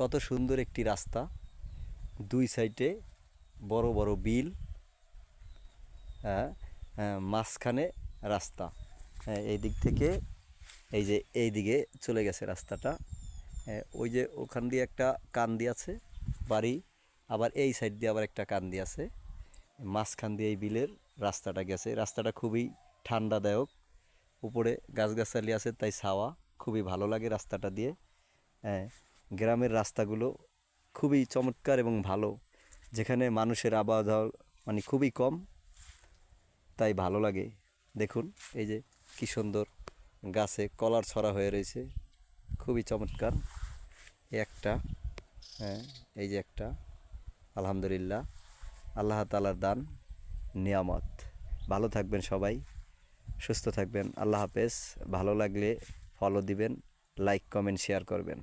কত সুন্দর একটি রাস্তা, দুই সাইডে বড় বড় বিল, মাঝখানে রাস্তা। এই দিক থেকে এই যে এই দিকে চলে গেছে রাস্তাটা। ওই যে ওখান দিয়ে একটা কান্দি আছে বাড়ি, আবার এই সাইড দিয়ে আবার একটা কান্দি আছে, মাঝখান দিয়ে এই বিলের রাস্তাটা গেছে। রাস্তাটা খুবই ঠান্ডাদায়ক, উপরে গাছগাছালি আছে তাই ছাওয়া, খুবই ভালো লাগে রাস্তাটা দিয়ে। গ্রামের রাস্তাগুলো খুবই চমৎকার এবং ভালো, যেখানে মানুষের আবাদ মানে খুবই কম, তাই ভালো লাগে। দেখুন এই যে কি সুন্দর গাছে কলার ছড়া হয়ে রয়েছে, খুবই চমৎকার। একটা এই যে একটা, আলহামদুলিল্লাহ, আল্লাহ তাআলার দান, নিয়ামত। ভালো থাকবেন সবাই, সুস্থ থাকবেন। আল্লাহ হাফেজ। ভালো লাগলে ফলো দিবেন, লাইক কমেন্ট শেয়ার করবেন।